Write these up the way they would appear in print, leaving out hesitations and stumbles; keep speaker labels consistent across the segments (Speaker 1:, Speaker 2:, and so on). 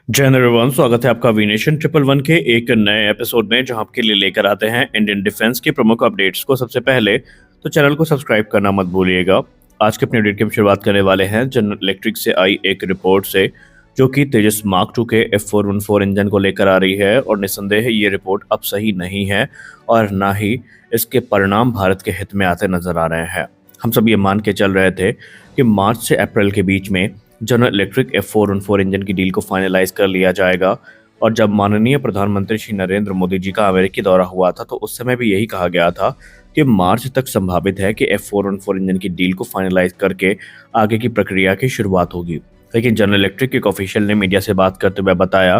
Speaker 1: जय हिंद एवरीवन, स्वागत है आपका वीनेशन ट्रिपल वन के एक नए एपिसोड में, जहां आपके लिए लेकर आते हैं इंडियन डिफेंस की प्रमुख अपडेट्स को। सबसे पहले तो चैनल को सब्सक्राइब करना मत भूलिएगा। आज के अपने अपडेट की हम शुरुआत करने वाले हैं जनरल इलेक्ट्रिक से आई एक रिपोर्ट से, जो कि तेजस मार्क टू के F414 इंजन को लेकर आ रही है। और निस्संदेह ये रिपोर्ट अब सही नहीं है और ना ही इसके परिणाम भारत के हित में आते नजर आ रहे हैं। हम सब ये मान के चल रहे थे कि मार्च से अप्रैल के बीच में जनरल इलेक्ट्रिक F414 इंजन की डील को फाइनलाइज कर लिया जाएगा। और जब माननीय प्रधानमंत्री श्री नरेंद्र मोदी जी का अमेरिकी दौरा हुआ था, तो उस समय भी यही कहा गया था कि मार्च तक संभावित है कि F414 इंजन की डील को फाइनलाइज करके आगे की प्रक्रिया की शुरुआत होगी। लेकिन जनरल इलेक्ट्रिक के एक ऑफिशियल ने मीडिया से बात करते हुए बताया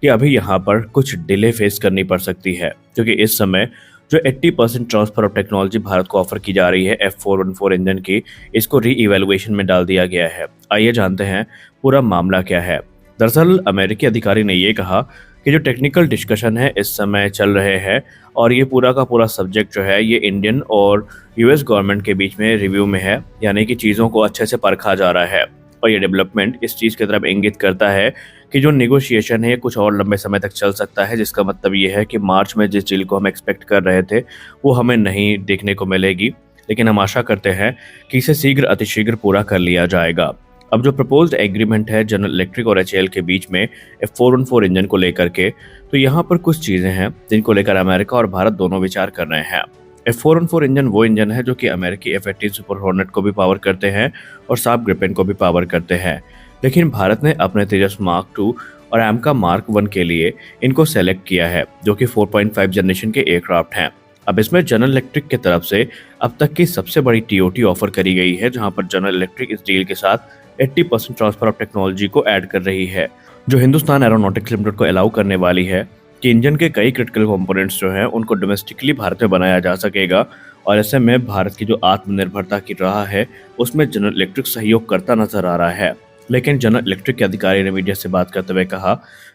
Speaker 1: कि अभी यहाँ पर कुछ डिले फेस करनी पड़ सकती है, क्योंकि इस समय जो 80% ट्रांसफर ऑफ टेक्नोलॉजी भारत को ऑफर की जा रही है F414 इंजन की, इसको री इवेलुएशन में डाल दिया गया है। आइए जानते हैं पूरा मामला क्या है। दरअसल अमेरिकी अधिकारी ने ये कहा कि जो टेक्निकल डिस्कशन है इस समय चल रहे हैं, और ये पूरा का पूरा सब्जेक्ट जो है ये इंडियन और यूएस गवर्नमेंट के बीच में रिव्यू में है, यानी कि चीज़ों को अच्छे से परखा जा रहा है। और ये डेवलपमेंट इस चीज़ की तरफ इंगित करता है कि जो नेगोशिएशन है कुछ और लंबे समय तक चल सकता है, जिसका मतलब ये है कि मार्च में जिस डील को हम एक्सपेक्ट कर रहे थे वो हमें नहीं देखने को मिलेगी। लेकिन हम आशा करते हैं कि इसे शीघ्र अतिशीघ्र पूरा कर लिया जाएगा। अब जो प्रपोज्ड एग्रीमेंट है जनरल इलेक्ट्रिक और HAL के बीच में F414 इंजन को लेकर के, तो यहाँ पर कुछ चीज़ें हैं जिनको लेकर अमेरिका और भारत दोनों विचार कर रहे हैं। F414 इंजन वो इंजन है जो कि अमेरिकी F-18 सुपर हॉर्नेट को भी पावर करते हैं और साफ ग्रिपेन को भी पावर करते हैं। लेकिन भारत ने अपने तेजस मार्क 2 और एमका मार्क 1 के लिए इनको सेलेक्ट किया है, जो कि 4.5 जनरेशन के एयरक्राफ्ट हैं। अब इसमें जनरल इलेक्ट्रिक की तरफ से अब तक की सबसे बड़ी TOT ऑफर करी गई है, जहां पर जनरल इलेक्ट्रिक इस डील के साथ 80% ट्रांसफर ऑफ टेक्नोलॉजी को ऐड कर रही है, जो हिंदुस्तान एरोनॉटिक्स लिमिटेड को अलाउ करने वाली है कि इंजन के कई क्रिटिकल कंपोनेंट्स जो हैं उनको डोमेस्टिकली भारत में बनाया जा सकेगा। और ऐसे में भारत की जो आत्मनिर्भरता की राह है उसमें जनरल इलेक्ट्रिक सहयोग करता नजर आ रहा है। लेकिन जनरल इलेक्ट्रिक के अधिकारी ने मीडिया से बात करते हुए कहा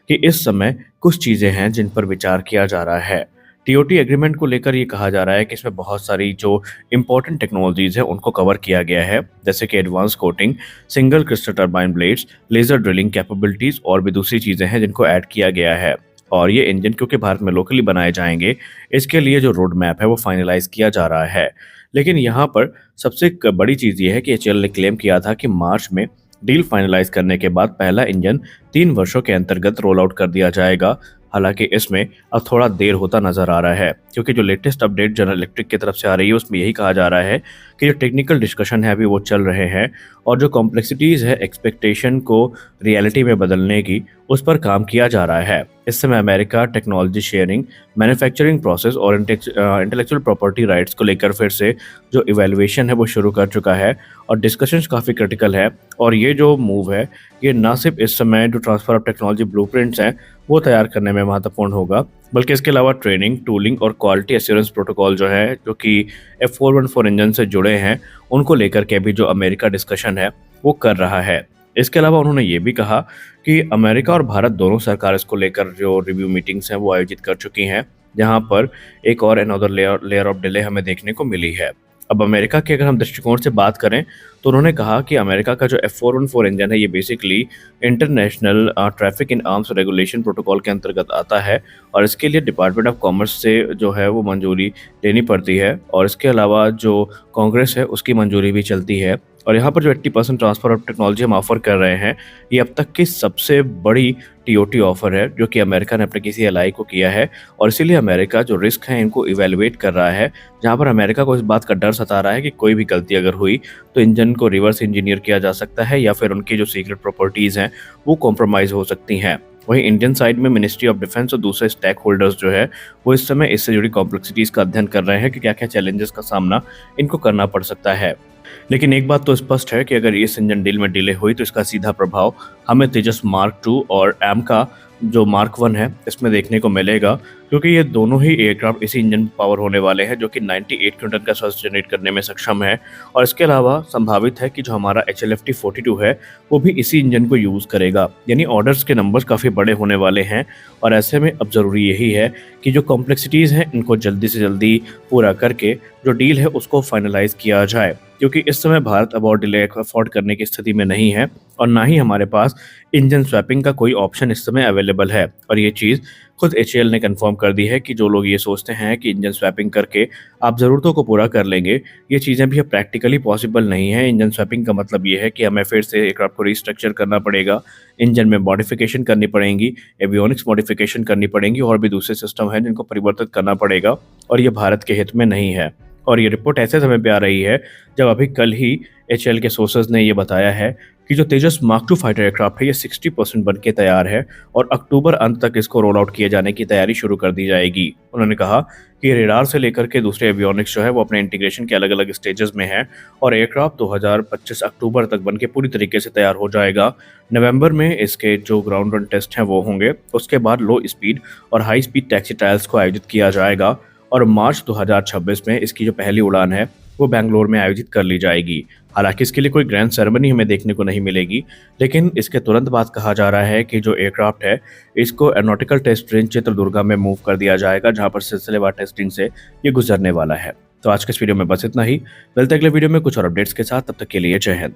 Speaker 1: कि इस समय कुछ चीजें हैं जिन पर विचार किया जा रहा है। TOT एग्रीमेंट को लेकर ये कहा जा रहा है कि इसमें बहुत सारी जो इंपॉर्टेंट टेक्नोलॉजीज है उनको कवर किया गया है, जैसे कि advance coating, single crystal turbine blades, laser drilling capabilities और भी दूसरी चीजें हैं जिनको ऐड किया गया है। और ये इंजन क्योंकि भारत में लोकली बनाए जाएंगे, इसके लिए जो रोड मैप है वो फाइनलाइज किया जा रहा है। लेकिन यहाँ पर सबसे बड़ी चीज़ ये है कि HAL ने क्लेम किया था कि मार्च में डील फाइनलाइज करने के बाद पहला इंजन 3 वर्षों के अंतर्गत रोल आउट कर दिया जाएगा। हालांकि इसमें अब थोड़ा देर होता नजर आ रहा है, क्योंकि जो लेटेस्ट अपडेट जनरल इलेक्ट्रिक की तरफ से आ रही है उसमें यही कहा जा रहा है कि जो टेक्निकल डिस्कशन है अभी वो चल रहे हैं, और जो कॉम्प्लेक्सिटीज़ है एक्सपेक्टेशन को रियलिटी में बदलने की, उस पर काम किया जा रहा है। इस समय America technology sharing, manufacturing process और इंटेलेक्चुअल प्रॉपर्टी राइट्स को लेकर फिर से जो इवैल्यूएशन है वो शुरू कर चुका है, और डिस्कशंस काफ़ी क्रिटिकल है। और ये जो मूव है ये ना सिर्फ इस समय जो ट्रांसफर ऑफ टेक्नोलॉजी ब्लूप्रिंट्स हैं वो तैयार करने में महत्वपूर्ण होगा, बल्कि इसके अलावा ट्रेनिंग, टूलिंग और क्वालिटी एश्योरेंस प्रोटोकॉल जो है जो कि F414 इंजन से जुड़े हैं उनको लेकर के भी जो अमेरिका डिस्कशन है वो कर रहा है। इसके अलावा उन्होंने ये भी कहा कि अमेरिका और भारत दोनों सरकार इसको लेकर जो रिव्यू मीटिंग्स हैं वो आयोजित कर चुकी हैं, जहां पर एक और अनदर लेयर ऑफ डिले हमें देखने को मिली है। अब अमेरिका के अगर हम दृष्टिकोण से बात करें तो उन्होंने कहा कि अमेरिका का जो F414 इंजन है ये basically international traffic in arms regulation protocol के अंतर्गत आता है, और इसके लिए डिपार्टमेंट ऑफ कॉमर्स से जो है वो मंजूरी लेनी पड़ती है, और इसके अलावा जो कांग्रेस है उसकी मंजूरी भी चलती है। और यहाँ पर जो 80% ट्रांसफर ऑफ टेक्नोलॉजी हम ऑफर कर रहे हैं ये अब तक की सबसे बड़ी TOT ऑफर है जो कि अमेरिका ने अपने किसी एलाई को किया है, और इसीलिए अमेरिका जो रिस्क है इनको इवेलुएट कर रहा है, जहाँ पर अमेरिका को इस बात का डर सता रहा है कि कोई भी गलती अगर हुई तो इंजन को रिवर्स इंजीनियर किया जा सकता है, या फिर उनकी जो सीक्रेट प्रॉपर्टीज़ हैं वो कॉम्प्रोमाइज़ हो सकती हैं। वहीं इंडियन साइड में मिनिस्ट्री ऑफ डिफेंस और दूसरे स्टेक होल्डर्स जो है वो इस समय इससे जुड़ी कॉम्प्लेक्सिटीज़ का अध्ययन कर रहे हैं कि क्या क्या चैलेंजेस का सामना इनको करना पड़ सकता है। लेकिन एक बात तो स्पष्ट है कि अगर इस इंजन डील में डिले हुई तो इसका सीधा प्रभाव हमें तेजस मार्क 2 और एमका जो मार्क 1 है इसमें देखने को मिलेगा, क्योंकि ये दोनों ही एयरक्राफ्ट इसी इंजन पर पावर होने वाले हैं जो कि 98 किलोटन का थ्रस्ट जनरेट करने में सक्षम है। और इसके अलावा संभावित है कि जो हमारा HLFT-42 है वो भी इसी इंजन को यूज़ करेगा। यानी ऑर्डर्स के नंबर्स काफ़ी बड़े होने वाले हैं और ऐसे में अब ज़रूरी यही है कि जो कॉम्प्लेक्सिटीज़ हैं इनको जल्दी से जल्दी पूरा करके जो डील है उसको फाइनलाइज किया जाए, क्योंकि इस समय भारत अब और डिले अफोर्ड करने की स्थिति में नहीं है और ना ही हमारे पास इंजन स्वैपिंग का कोई ऑप्शन इस समय अवेलेबल है। और ये चीज़ खुद HAL ने कंफर्म कर दी है कि जो लोग ये सोचते हैं कि इंजन स्वैपिंग करके आप ज़रूरतों को पूरा कर लेंगे, ये चीज़ें भी अब प्रैक्टिकली पॉसिबल नहीं है। इंजन स्वैपिंग का मतलब ये है कि हमें फिर से एयरक्राफ्ट को रिस्ट्रक्चर करना पड़ेगा, इंजन में मॉडिफिकेशन करनी पड़ेंगी, एवियोनिक्स मॉडिफिकेशन करनी पड़ेंगी और भी दूसरे सिस्टम हैं जिनको परिवर्तित करना पड़ेगा और ये भारत के हित में नहीं है। और ये रिपोर्ट ऐसे समय पे आ रही है जब अभी कल ही HAL के सोर्सेज ने ये बताया है कि जो तेजस मार्क 2 फाइटर एयरक्राफ्ट है ये 60% बन के तैयार है और अक्टूबर अंत तक इसको रोल आउट किए जाने की तैयारी शुरू कर दी जाएगी। उन्होंने कहा कि रेडार से लेकर के दूसरे एवियोनिक्स जो है वो अपने इंटीग्रेशन के अलग अलग स्टेजेस में है और एयरक्राफ्ट 2025 अक्टूबर तक बन के पूरी तरीके से तैयार हो जाएगा। नवंबर में इसके जो ग्राउंड रन टेस्ट हैं वो होंगे, उसके बाद लो स्पीड और हाई स्पीड टैक्सी ट्रायल्स को आयोजित किया जाएगा और मार्च 2026 में इसकी जो पहली उड़ान है वो बेंगलोर में आयोजित कर ली जाएगी। हालांकि इसके लिए कोई ग्रैंड सेरेमनी हमें देखने को नहीं मिलेगी, लेकिन इसके तुरंत बाद कहा जा रहा है कि जो एयरक्राफ्ट है इसको एरोनॉटिकल टेस्ट रेंज चित्रदुर्गा में मूव कर दिया जाएगा, जहां पर सिलसिलेवार टेस्टिंग से ये गुजरने वाला है। तो आज के इस वीडियो में बस इतना ही। मिलते हैं अगले वीडियो में कुछ और अपडेट्स के साथ, तब तक के लिए जय हिंद।